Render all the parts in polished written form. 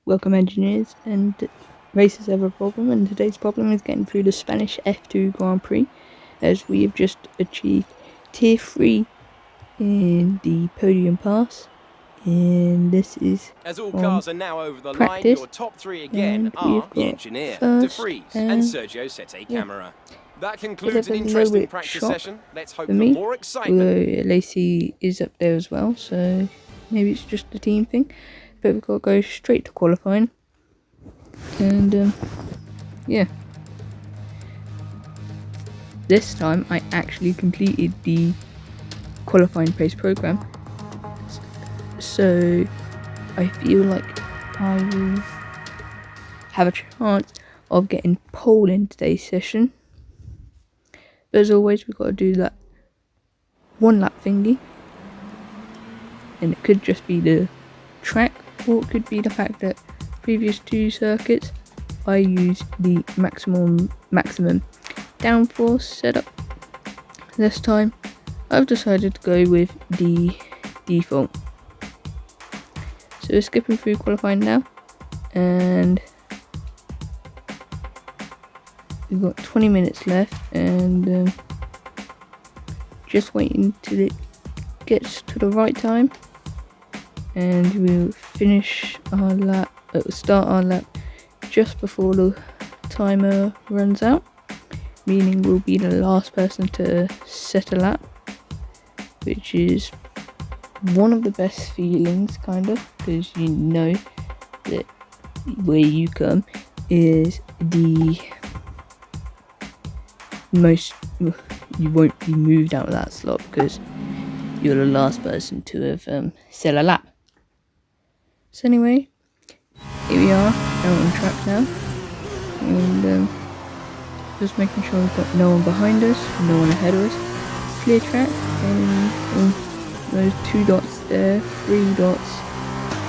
welcome engineers, and races have a problem, and today's problem is getting through the Spanish F2 Grand Prix, as we have just achieved tier 3 in the podium pass, and this is as all cars are now over the practice, line. Your top three again are the Engineer, De Vries and Sergio Sette Camera. That concludes an interesting practice session. Let's hope for more excitement. Lacey is up there as well, so maybe it's just a team thing. But we've got to go straight to qualifying, and yeah, this time I actually completed the qualifying pace program, so I feel like I will have a chance of getting pole in today's session. But as always, we've got to do that one lap thingy, and it could just be the track, or it could be the fact that previous two circuits I used the maximum downforce setup. This time I've decided to go with the default. So we're skipping through qualifying now, and we've got 20 minutes left, and just waiting till it gets to the right time, and we'll finish our lap, start our lap just before the timer runs out, meaning we'll be the last person to set a lap, which is one of the best feelings, kind of, because you know that where you come is the most, you won't be moved out of that slot because you're the last person to have set a lap. So anyway, here we are out on track now, and just making sure we've got no one behind us, no one ahead of us, clear track, and those 2 dots there, 3 dots,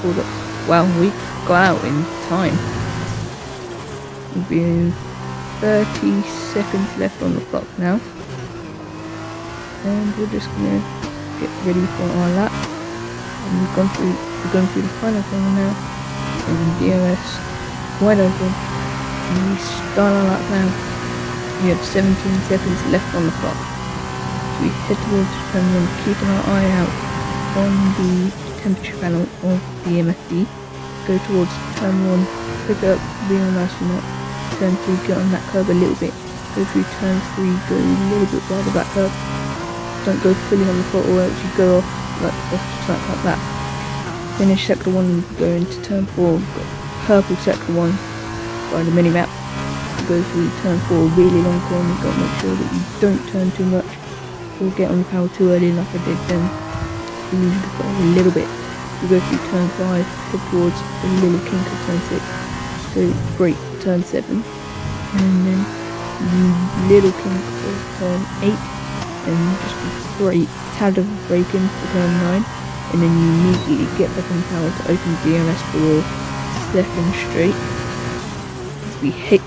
4 dots. Wow, we got out in time. We've 30 seconds left on the clock now, and we're just gonna get ready for our lap. And we're going through the final corner now, and DRS wide open, and we start our lap now. We have 17 seconds left on the clock, so we head towards turn 1, keeping our eye out on the temperature panel of the MFD. Go towards turn 1, pick up, being nice enough. Turn 2, get on that curb a little bit. Go through turn 3, go a little bit by the back curb. Don't go fully on the throttle, or actually go off like that. Finish sector 1, go into turn 4. Got purple sector 1 by the mini map. Go through turn 4, really long corner. Got to make sure that you don't turn too much or get on the power too early like I did then. You need to go a little bit. You go through turn 5, head towards a little kink of turn 6. Go brake for turn 7, and then little kink for turn 8, and just brake, tad of braking for turn 9, and then you immediately get back on power to open DRS for your second straight. As we hit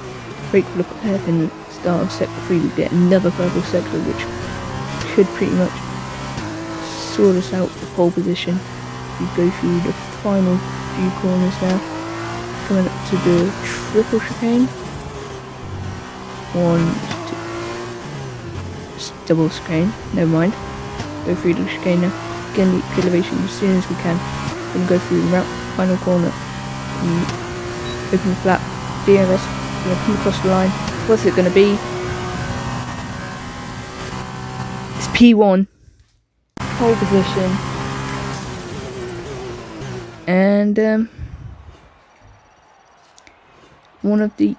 brake for the hairpin at the start of sector 3, we get another purple sector, which should pretty much sort us out for pole position. We go through the final few corners now, coming up to the triple chicane. 1, 2, double chicane, never mind. Go through the chicane now, again the elevation as soon as we can. Then go through the final corner, open the flap, DRS, we're going to come across the line. What's it going to be? It's P1, pole position, and one of the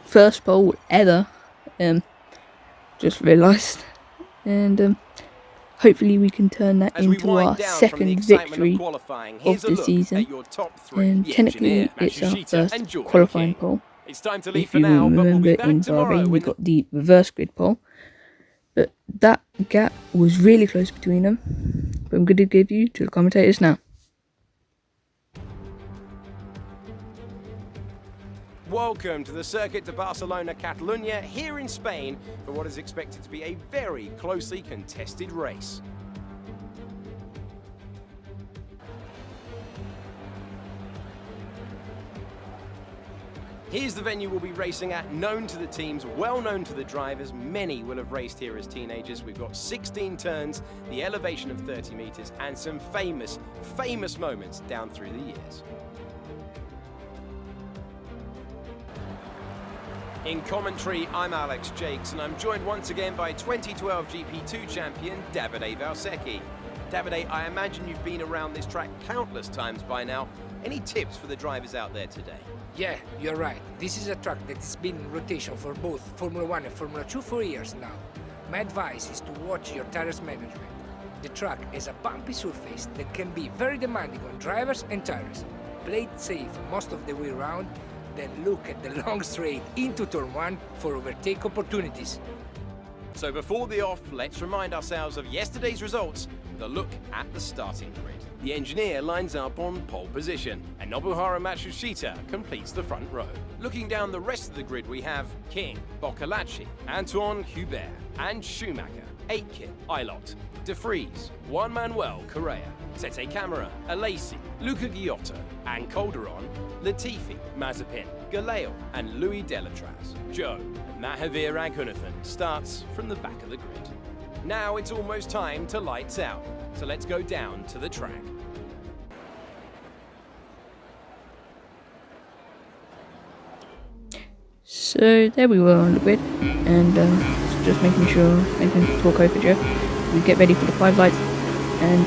first pole ever, just realised, and hopefully we can turn that into our second victory of the season, and technically it's our first qualifying pole. If you remember, in Bahrain we got the reverse grid pole, but that gap was really close between them. But I'm going to give you to the commentators now. Welcome to the Circuit de Barcelona, Catalunya, here in Spain, for what is expected to be a very closely contested race. Here's the venue we'll be racing at, known to the teams, well known to the drivers. Many will have raced here as teenagers. We've got 16 turns, the elevation of 30 meters, and some famous moments down through the years. In commentary, I'm Alex Jakes, and I'm joined once again by 2012 GP2 champion Davide Valsecchi. Davide, I imagine you've been around this track countless times by now. Any tips for the drivers out there today? Yeah, you're right. This is a track that has been in rotation for both Formula 1 and Formula 2 for years now. My advice is to watch your tires management. The track has a bumpy surface that can be very demanding on drivers and tires. Play it safe most of the way around, then look at the long straight into turn 1 for overtake opportunities. So before the off, let's remind ourselves of yesterday's results with a look at the starting grid. The engineer lines up on pole position, and Nobuharu Matsushita completes the front row. Looking down the rest of the grid, we have King, Boccalacci, Antoine Hubert, and Schumacher, Aitken, Eilot, De Vries, Juan Manuel Correa, Sete Camara, Alesi, Luca Giotto, and Calderon, Latifi, Mazepin, Galeo, and Louis Delatraz. Joe, Mahavir Raghunathan starts from the back of the grid. Now it's almost time to lights out, so let's go down to the track. So there we were on the grid, and just making sure I didn't talk over Jeff. We get ready for the 5 lights, and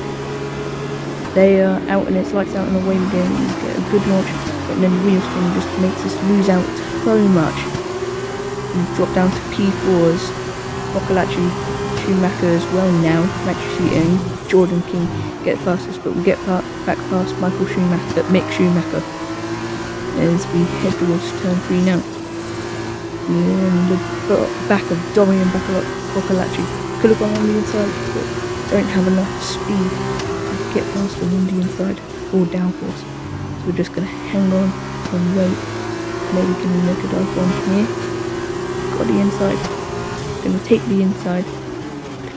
they are out, and it's lights out, and away we go. We get a good launch, but then the wheel spin just makes us lose out so much. We drop down to P4s. Boccalacci, Schumacher as well now. Matsushita and Jordan King get fastest, but we get back past Mick Schumacher as we head towards turn 3 now. In the back of Dorian Boccalacci. Could have gone on the inside, but don't have enough speed to get past them on the inside or downforce. So we're just going to hang on and wait. Maybe we can make a dive bomb here. Got the inside. Going to take the inside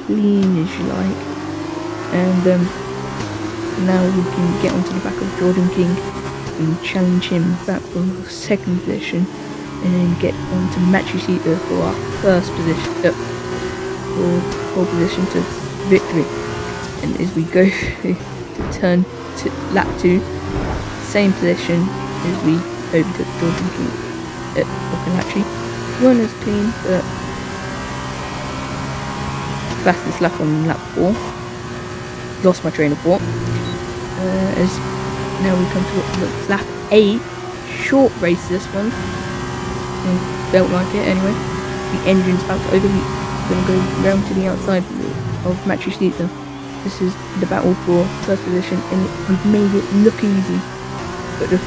clean as you like. And now we can get onto the back of Jordan King and challenge him back for second position. And then get on to Matsushita for our first position, for pole position to victory. And as we go to turn to lap 2, same position as we overtook Jordan King at Boccalacci. One is clean, but fastest lap on lap 4. Lost my train of thought. As now we come to lap 8, short race this one. Felt like it anyway. The engine's about to overheat. Gonna go round to the outside of Matsushita. This is the battle for first position, and we've made it look easy, but the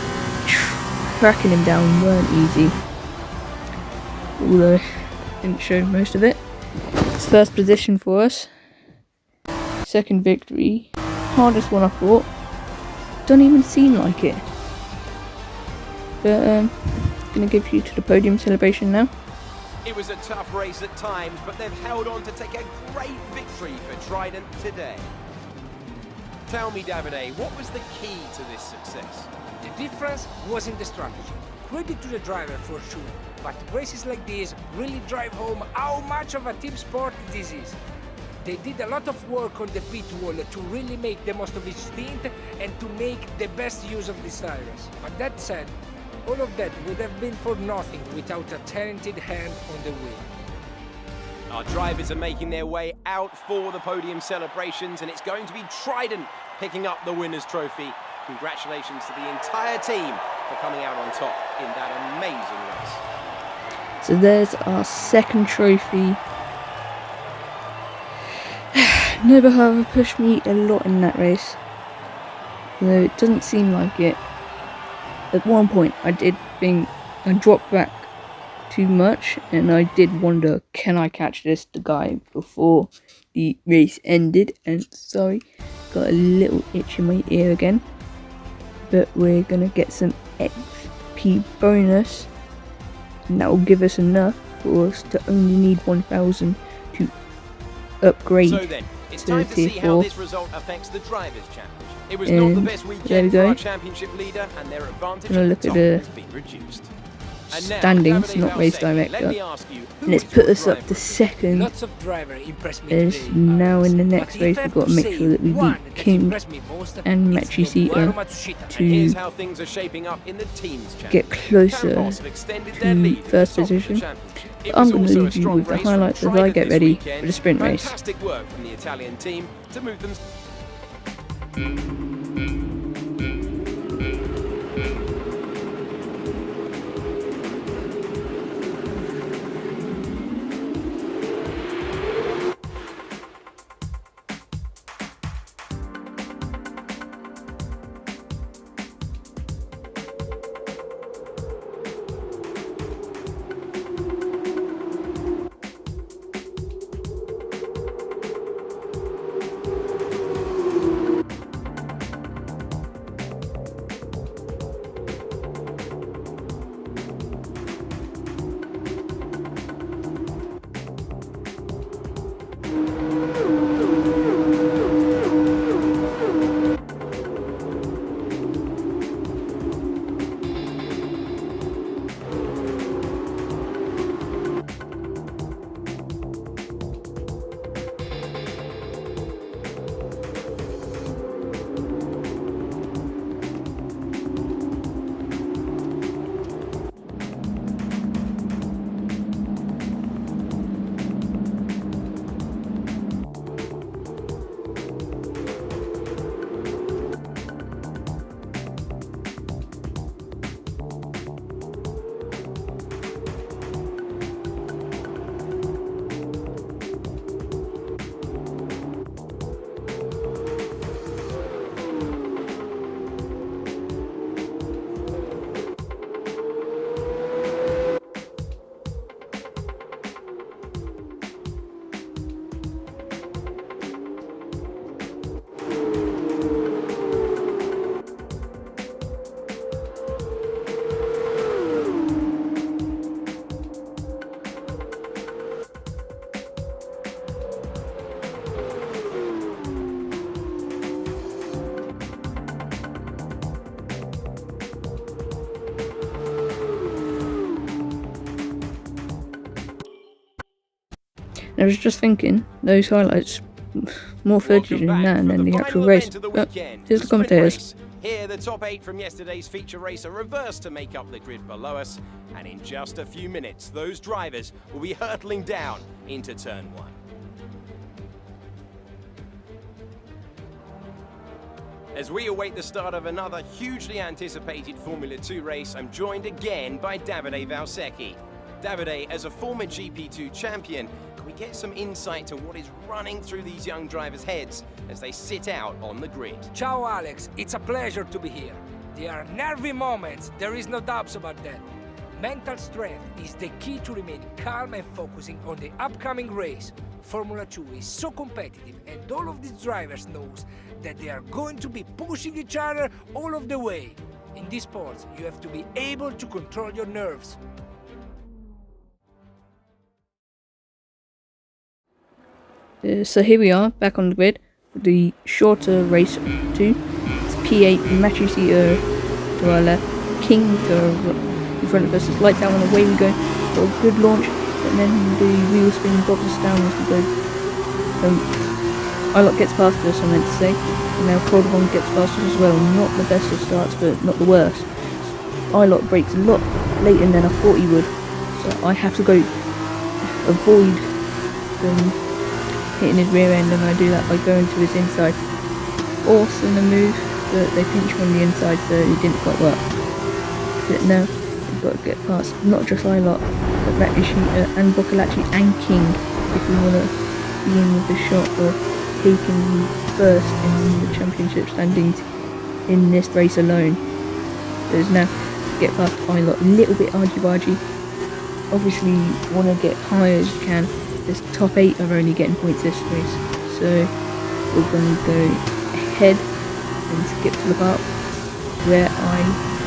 tracking him down weren't easy. Although didn't show most of it. It's first position for us. Second victory. Hardest one I thought. Don't even seem like it. But going to give you to the podium celebration now. It was a tough race at times, but they've held on to take a great victory for Trident today. Tell me, Davide, what was the key to this success? The difference was in the strategy. Credit to the driver for sure, but races like this really drive home how much of a team sport this is. They did a lot of work on the pit wall to really make the most of each stint and to make the best use of these tires. But that said, all of that would have been for nothing without a talented hand on the wheel. Our drivers are making their way out for the podium celebrations, and it's going to be Trident picking up the winner's trophy. Congratulations to the entire team for coming out on top in that amazing race. So there's our second trophy. Nobuharu pushed me a lot in that race, though it doesn't seem like it. At one point I did think I dropped back too much, and I did wonder, can I catch this guy before the race ended? And sorry, got a little itch in my ear again. But we're gonna get some XP bonus, and that will give us enough for us to only need 1,000 to upgrade. So then, it's time to see how this result affects the Drivers' Championship. It was not the best weekend for our championship leader, and their advantage at the top has been reduced. standings, not race director. And it's put us up to second. Lots of driver impressed me As today, now in the but next if race I we've have got to make say sure that we one beat that King impressed me most, and it's Matsushita Nobuharu Matsushita. to Here's how things are shaping up in the teams get closer to first position. I'm going to leave you with the highlights as I get ready for the sprint race. Fantastic work from the Italian team to move them. I was just thinking, those highlights, more footage in that than the actual race. But here's the commentators. Here, the top 8 from yesterday's feature race are reversed to make up the grid below us, and in just a few minutes, those drivers will be hurtling down into turn 1. As we await the start of another hugely anticipated Formula 2 race, I'm joined again by Davide Valsecchi. Davide, as a former GP2 champion, can we get some insight to what is running through these young drivers' heads as they sit out on the grid? Ciao Alex, it's a pleasure to be here. There are nervy moments, there is no doubts about that. Mental strength is the key to remaining calm and focusing on the upcoming race. Formula 2 is so competitive and all of these drivers knows that they are going to be pushing each other all of the way. In this sport, you have to be able to control your nerves. So here we are, back on the grid, the shorter race 2. It's P8, Matsushita to our left, King to our in front of us. It's lights out and away we go. Got a good launch, and then the wheel spin drops us down as we go. Ilott gets past us, I meant to say, and now Cordovon gets past us as well. Not the best of starts, but not the worst. Ilott brakes a lot later than I thought he would, so I have to go avoid hitting his rear end, and I do that by going to his inside, forcing the move, but they pinch on the inside, so it didn't quite work. But now we've got to get past not just Ilott, but Racengineer and Boccalacci and King if we want to be in with the shot of taking first in the championship standings in this race alone. There's now to get past Ilott, a little bit argy-bargy. Obviously want to get high as you can. This top 8 are only getting points this race, so we're going to go ahead and skip to the part where I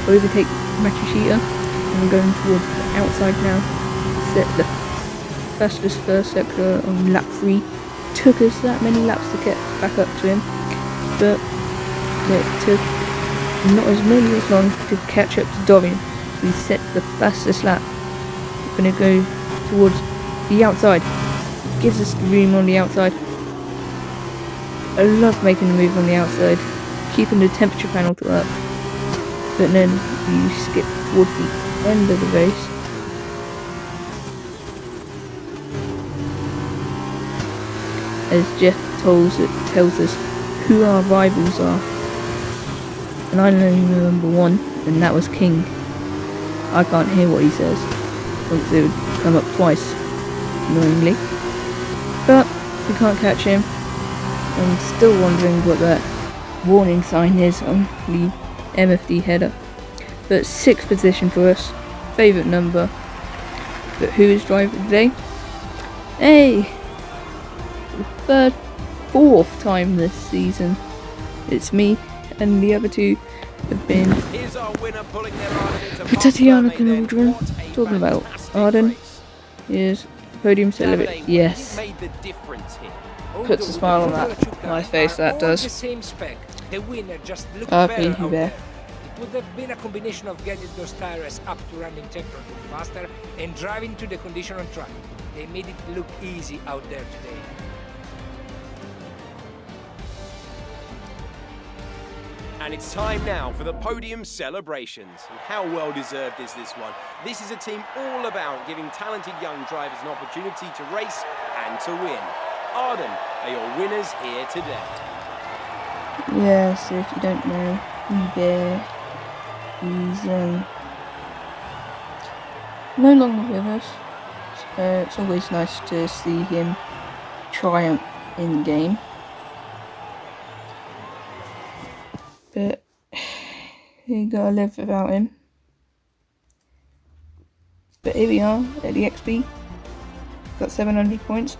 overtake Matsushita, and I'm going towards the outside now. Set the fastest first sector on lap 3. Took us that many laps to get back up to him, but it took not as many as long to catch up to Dorian. we set the fastest lap. We're going to go towards the outside. It gives us room on the outside. I love making the move on the outside, keeping the temperature panel to up. But then you skip towards the end of the race. As Jeff tells us who our rivals are. And I know number one, and that was King. I can't hear what he says, because it would come up twice, annoyingly. But we can't catch him. I'm still wondering what that warning sign is on the MFD header. But 6th position for us, favourite number. But who is driving today? Hey! For the 4th time this season. It's me, and the other two have been Tatiana Caldron. Talking about Arden. Here's podium celebrity. Yes. Puts a smile on that nice face, that does. RP Hubert. It would have been a combination of getting those tires up to running temperature faster and driving to the condition on track. They made it look easy out there today. And it's time now for the podium celebrations. And how well deserved is this one? This is a team all about giving talented young drivers an opportunity to race and to win. Arden are your winners here today. Yeah, so if you don't know, Hubert is no longer with us. It's always nice to see him triumph in the game. But you gotta live without him. But here we are at the XP. Got 700 points,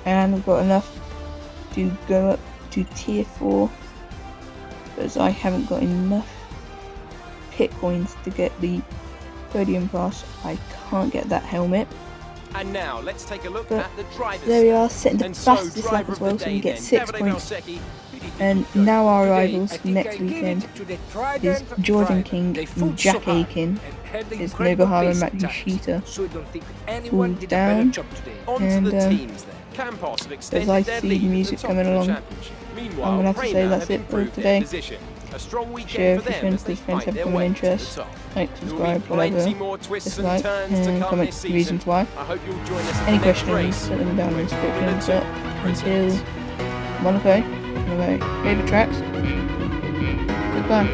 and we've got enough to go up to tier 4. Because I haven't got enough pit coins to get the podium pass. I can't get that helmet. And now let's take a look But at the drivers. there we are, setting the fastest lap as well, so we get 6 points. And now our rivals next weekend is Jordan King and Jack Aiken. Is Nobuhara Matsushita falls down, and as I see the music coming along, I'm going to have to say that's it for today. Share if your friends have common interests, like, subscribe, whatever, dislike, and comment the reasons why. Any questions, put them down in the description. But until Monaco, one of my favourite tracks, goodbye.